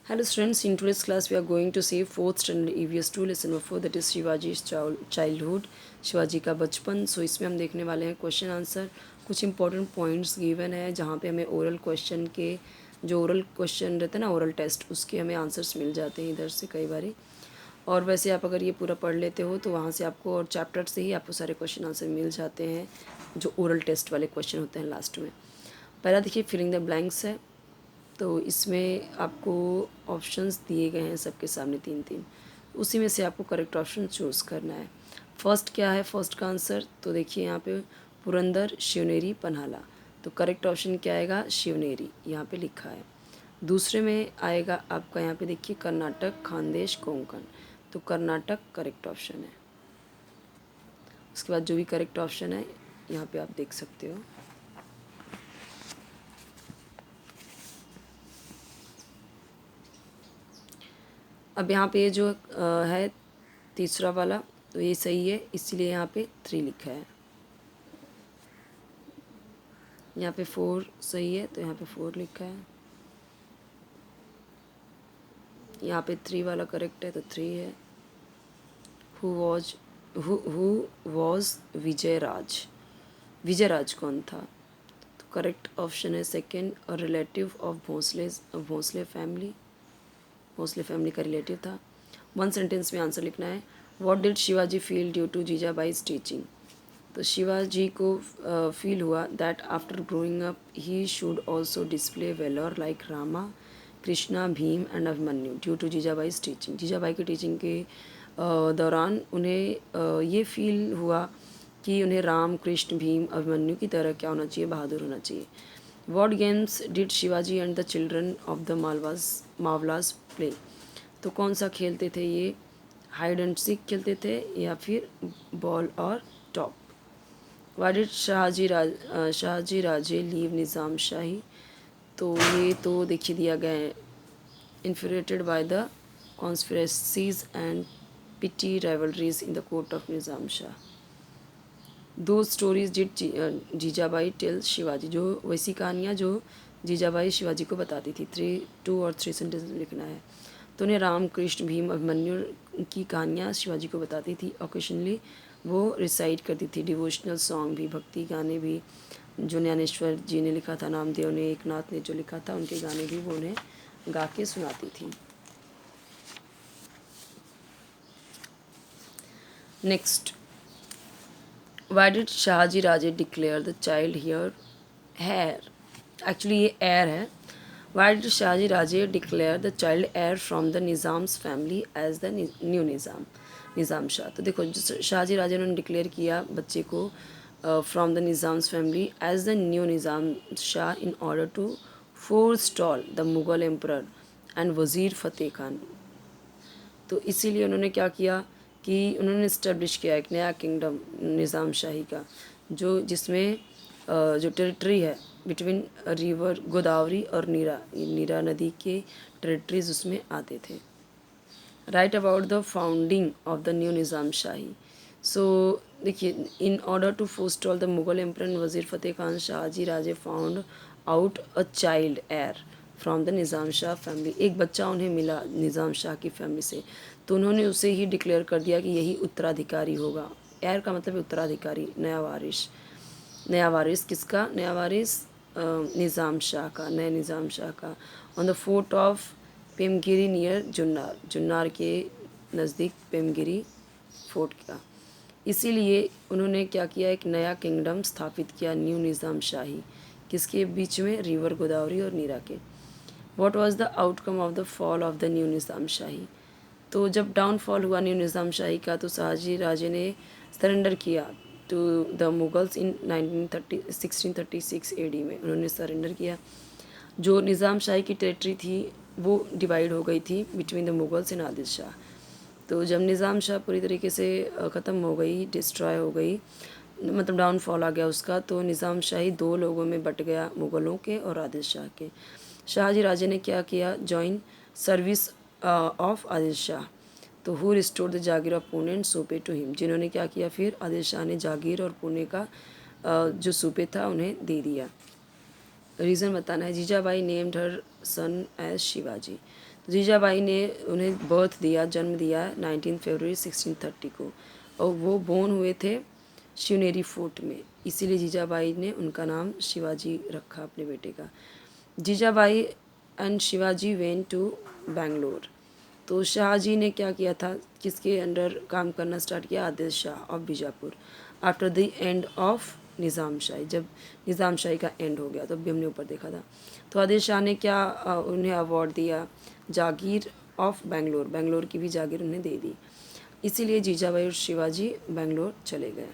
Hello students, in today's class we are going to see 4th standard EVS 2 lesson number 4 that is शिवाजी's childhood, Shivaji का बचपन। सो इसमें हम देखने वाले हैं क्वेश्चन आंसर। कुछ इंपॉर्टेंट पॉइंट्स गिवन है जहाँ पे हमें ओरल क्वेश्चन के जो ओरल क्वेश्चन रहते हैं ना, ओरल टेस्ट, उसके हमें आंसर्स मिल जाते हैं इधर से कई बारी। और वैसे आप अगर ये पूरा पढ़ लेते हो तो वहाँ से आपको और चैप्टर से ही आपको सारे क्वेश्चन आंसर मिल जाते हैं जो ओरल टेस्ट वाले क्वेश्चन होते हैं लास्ट में। पहला देखिए फिलिंग द ब्लैंक्स है। तो इसमें आपको ऑप्शंस दिए गए हैं सबके सामने तीन तीन, उसी में से आपको करेक्ट ऑप्शन चूज़ करना है। फर्स्ट क्या है, फर्स्ट का आंसर तो देखिए यहाँ पे पुरंदर, शिवनेरी, पन्हाला। तो करेक्ट ऑप्शन क्या आएगा, शिवनेरी, यहाँ पे लिखा है। दूसरे में आएगा आपका यहाँ पे देखिए कर्नाटक, खानदेश, कोंकण। तो कर्नाटक करेक्ट ऑप्शन है। उसके बाद जो भी करेक्ट ऑप्शन है यहाँ पे आप देख सकते हो। अब यहाँ पे जो है तीसरा वाला, तो ये सही है, इसीलिए यहाँ पे 3 लिखा है। यहाँ पे 4 सही है, तो यहाँ पे 4 लिखा है। यहाँ पे 3 वाला करेक्ट है, तो 3 है। हु वॉज विजयराज, विजयराज कौन था? तो करेक्ट ऑप्शन है सेकेंड, और relative of Bhosle family, Bhosle family का रिलेटिव था। वन सेंटेंस में आंसर लिखना है। What did Shivaji feel due to Jijabai's teaching? तो शिवाजी को फील हुआ that after growing up he should also display valour like Rama, Krishna, Bhim and Abhimanyu due to Jijabai's teaching. Jijabai की टीचिंग के दौरान उन्हें ये फील हुआ कि उन्हें राम, कृष्ण, भीम, अभिमन्यु की तरह क्या होना चाहिए, बहादुर होना चाहिए। What games did Shivaji and the children of the Mavlas play? तो कौन सा खेलते थे ये? हाइड एंड सीक खेलते थे या फिर बॉल और top? Why did Shahaji Raje leave Nizam Shahi? तो ये तो देखिए दिया गया है, infuriated by the conspiracies and petty rivalries in the court of Nizam Shah. दो stories did Jijabai tell Shivaji, जो वैसी कहानियाँ जो जीजाबाई शिवाजी को बताती थी। 2 और 3 सेंटेंस लिखना है। तो उन्हें राम, कृष्ण, भीम, अभिमन्यु की कहानियाँ शिवाजी को बताती थी। ओकेशनली वो रिसाइट करती थी, डिवोशनल सॉन्ग भी, भक्ति गाने भी, जो ज्ञानेश्वर जी ने लिखा था, नामदेव ने, एकनाथ ने जो लिखा था, उनके गाने भी वो उन्हें गा के सुनाती थी। Next, why did Shahaji Raje declare the child heir? Actually ये एयर है। Why did Shahaji Raje declare the child heir from the Nizam's family as the new Nizam Shah? तो देखो शाहजी राजे ने डिक्लेयर किया बच्चे को from the Nizam's family as the new Nizam Shah in order to forestall the Mughal emperor and Wazir Fateh Khan. तो इसीलिए उन्होंने क्या किया कि उन्होंने इस्टेब्लिश किया एक नया किंगडम निज़ाम शाही का, जो जिसमें जो टेरिटरी है बिटवीन रिवर गोदावरी और नीरा नदी के टेरिटरीज उसमें आते थे। Right about the founding of the new Nizam Shahi. So देखिए, in order to forestall the Mughal emperor Wazir Fateh Khan, Shahaji Raje found out a child heir from the Nizam Shah family. एक बच्चा उन्हें मिला निज़ाम शाह की फैमिली से, तो उन्होंने उसे ही डिक्लेयर कर दिया कि यही उत्तराधिकारी होगा। एयर का मतलब उत्तराधिकारी, नया वारिस। नया वारिस किसका? नया वारिस निज़ाम शाह का, नए निज़ाम शाह का। On the fort of Pemgiri near Junnar, Junnar के नज़दीक पेमगिरी फोर्ट का। इसीलिए उन्होंने क्या किया, एक नया किंगडम स्थापित किया, न्यू निज़ाम शाही, किसके बीच में? रिवर गोदावरी और नीरा के। What was the outcome of the fall of the new Nizam Shahi? तो जब डाउनफॉल हुआ न्यू निज़ाम शाही का, तो शाहजी राजे ने सरेंडर किया to the Mughals in 1636 AD में उन्होंने सरेंडर किया। जो निज़ाम शाही की टेरिटरी थी वो डिवाइड हो गई थी between the Mughals and Adil Shah. तो जब निज़ाम शाह पूरी तरीके से ख़त्म हो गई, डिस्ट्रॉय हो गई, मतलब डाउनफॉल आ गया उसका, तो निज़ाम शाही 2 लोगों में बट गया, मुग़लों के और आदिल शाह के। शाहजी राजे ने क्या किया, join service of Adil Shah. तो who restore the jagir of Pune and Supe to him, जिन्होंने क्या किया, फिर आदिल शाह ने जागीर और पुणे का जो सूबे था उन्हें दे दिया। रीज़न बताना है। जीजाबाई नेम्ड हर सन एज शिवाजी। तो जीजाबाई ने उन्हें बर्थ दिया, जन्म दिया 19 फरवरी 1630 को, और वो बोर्न हुए थे शिवनेरी फोर्ट में, इसीलिए जीजाबाई ने उनका नाम शिवाजी रखा अपने बेटे का। Jijabai and Shivaji went to Bangalore. तो शाहजी ने क्या किया था, किसके अंडर काम करना स्टार्ट किया, Adil Shah of Bijapur. After the end of Nizam Shahi, जब निज़ाम शाही का एंड हो गया तो अभी हमने ऊपर देखा था, तो आदिल शाह ने क्या उन्हें अवार्ड दिया, जागीर ऑफ बेंगलोर, बेंगलोर की भी जागीर उन्हें दे दी। इसीलिए जीजाबाई और शिवाजी बेंगलोर चले गए।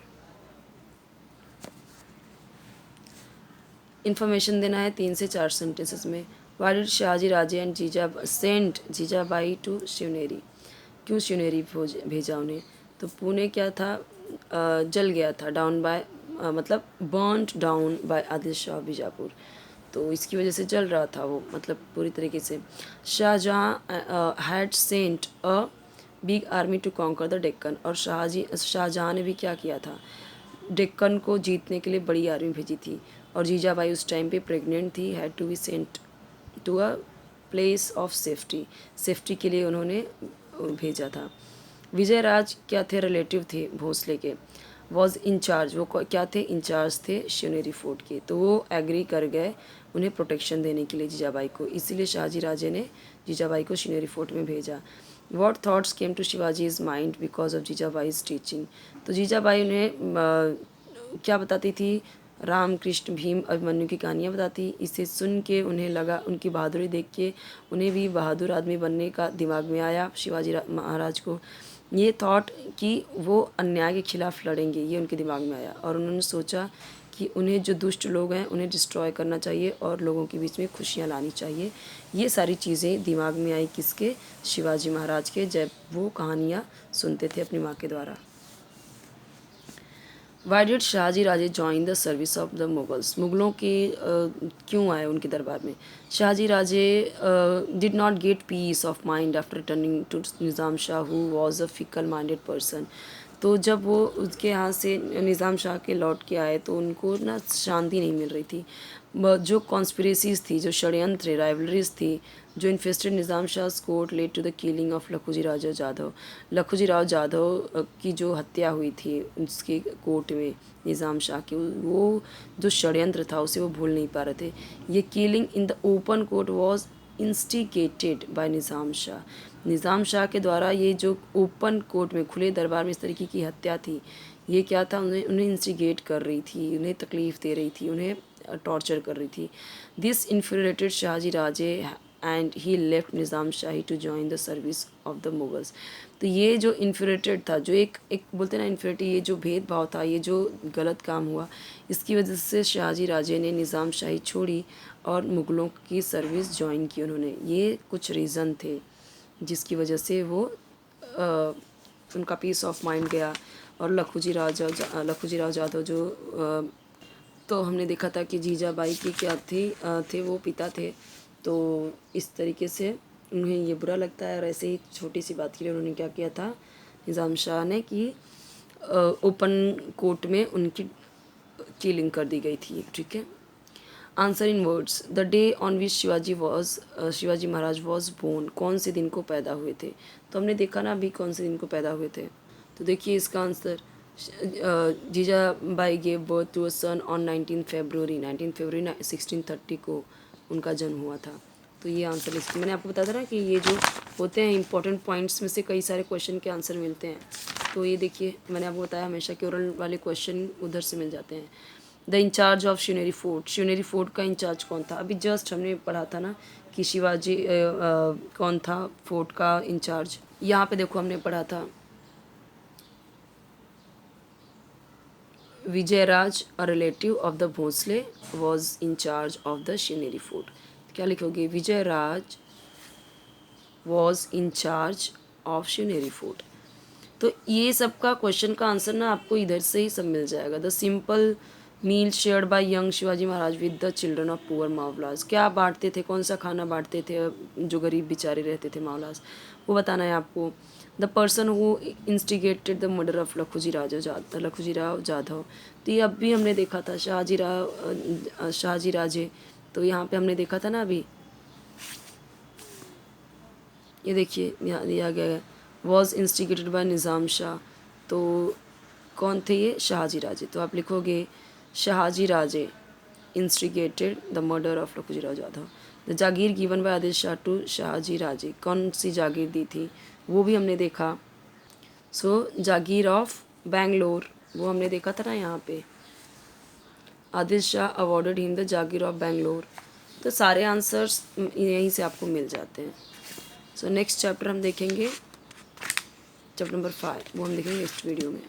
इन्फॉर्मेशन देना है 3 से 4 सेंटेंसेस में। Why did Shahaji Raje and sent Jijabai to Shivneri, क्यों शिवनेरी भेजा उन्हें, तो पुणे क्या था, जल गया था, डाउन बाय मतलब burned down by Adil Shah Bijapur, तो इसकी वजह से जल रहा था वो, मतलब पूरी तरीके से। Shahjahan had sent a big army to conquer the Deccan, और शाहजहाँ ने भी क्या किया था, डेक्कन को जीतने के लिए बड़ी आर्मी भेजी थी। और जीजाबाई उस टाइम पे प्रेग्नेंट थी, had to be sent to a place of safety, safety के लिए उन्होंने भेजा था। विजयराज क्या थे, रिलेटिव थे भोसले के। वॉज इंचार्ज, वो क्या थे, इंचार्ज थे शिवनेरी फोर्ट के, तो वो एग्री कर गए उन्हें प्रोटेक्शन देने के लिए जीजाबाई को, इसीलिए शाहजी राजे ने जीजाबाई को शिवनेरी फोर्ट में भेजा। What thoughts came to Shivaji his mind because of Jijabai's teaching, तो जीजाबाई उन्हें क्या बताती थी, राम कृष्ण भीम अभिमन्यु की कहानियाँ बताती, इसे सुन के उन्हें लगा, उनकी बहादुरी देख के उन्हें भी बहादुर आदमी बनने का दिमाग में आया शिवाजी महाराज को। ये थॉट कि वो अन्याय के खिलाफ लड़ेंगे, ये उनके दिमाग में आया, और उन्होंने सोचा कि उन्हें जो दुष्ट लोग हैं उन्हें डिस्ट्रॉय करना चाहिए और लोगों के बीच में खुशियाँ लानी चाहिए। ये सारी चीज़ें दिमाग में आई किसके, शिवाजी महाराज के, जब वो कहानियाँ सुनते थे अपनी माँ के द्वारा। Why did Shahaji Raje join the service of the Mughals, मुगलों के क्यों आए उनके दरबार में। Shahaji Raje did not get peace of mind after returning to Nizam Shah who was a fickle minded person, तो जब वो उसके यहाँ से निज़ाम शाह के लौट के आए तो उनको ना शांति नहीं मिल रही थी, जो कॉन्स्पिरेसीज थी, जो षड्यंत्र राइवलरीज थी, जो infested Nizam Shah court led to the killing of Lakhuji Rao Jadhav, Lakhuji Rao Jadhav की जो हत्या हुई थी उसके कोर्ट में निज़ाम शाह की, वो जो षड्यंत्र था उसे वो भूल नहीं पा रहे थे। ये killing in the open court was instigated by Nizam Shah, Nizam Shah के द्वारा ये जो ओपन कोर्ट में खुले दरबार में इस तरीके की हत्या थी, ये क्या था, उन्हें इंस्टिगेट कर रही थी, उन्हें तकलीफ़ दे रही थी, उन्हें टॉर्चर कर रही थी। This infuriated Shahaji Raje and he left Nizam Shahi to join the service of the Mughals, तो ये जो इन्फ्यूरेटेड था, जो एक बोलते ना इन्फ्यूरेटी, ये जो भेदभाव था, ये जो गलत काम हुआ, इसकी वजह से शाहजी राजे ने निज़ाम शाही छोड़ी और मुग़लों की सर्विस ज्वाइन की उन्होंने। ये कुछ रीज़न थे जिसकी वजह से वो उनका पीस ऑफ माइंड गया। और लखूजी राव जाधव जो तो हमने देखा था कि जीजाबाई की क्या थे वो पिता थे, तो इस तरीके से उन्हें ये बुरा लगता है, और ऐसे ही छोटी सी बात के लिए उन्होंने क्या किया था निज़ाम शाह ने कि ओपन कोर्ट में उनकी किलिंग कर दी गई थी। ठीक है, answer in words, the day on which Shivaji Maharaj was born, कौन से दिन को पैदा हुए थे, तो हमने देखा ना अभी कौन से दिन को पैदा हुए थे, तो देखिए इसका answer, Jijabai gave birth to a son on 19 February 1630 को उनका जन्म हुआ था। तो ये आंसर लिस्ट मैंने आपको बताया था ना कि ये जो होते हैं इंपॉर्टेंट पॉइंट्स में से कई सारे क्वेश्चन के आंसर मिलते हैं, तो ये देखिए मैंने आपको बताया हमेशा कि ओरल वाले क्वेश्चन उधर से मिल जाते हैं। The in charge of Shivneri fort, Shivneri fort का इंचार्ज कौन था, अभी जस्ट हमने पढ़ा था ना कि शिवाजी कौन था फोर्ट का इंचार्ज, यहाँ पे देखो हमने पढ़ा था Vijayraj a relative of the Bhosale was in charge of the Shivneri fort, क्या लिखोगे, Vijayraj was in charge of Shivneri fort. तो ये सब का क्वेश्चन का आंसर ना आपको इधर से ही सब मिल जाएगा। The simple meal shared by young Shivaji Maharaj with the children of poor Mavalas, क्या बांटते थे, कौन सा खाना बांटते थे जो गरीब बेचारे रहते थे मावलास, वो बताना है आपको। The person who instigated the murder of Lakhuji Rao Jadhav, तो ये अब भी हमने देखा था शाहजी राजे, तो यहाँ पे हमने देखा था ना अभी ये देखिए यहाँ दिया गया है, was instigated by Nizam Shah. तो कौन थे ये? शहाजी राजे। तो आप लिखोगे Shahaji Raje instigated the murder of Lakhuji Rao Jadhav. The jagir given by Adil Shah to Shahaji Raje, कौन सी जागीर दी थी वो भी हमने देखा। सो जागीर ऑफ बेंगलोर वो हमने देखा था ना यहाँ पे, Adil Shah awarded him the jagir of Bangalore. तो सारे आंसर्स यहीं से आपको मिल जाते हैं। सो नेक्स्ट चैप्टर हम देखेंगे, चैप्टर नंबर 5, वो हम देखेंगे नेक्स्ट वीडियो में।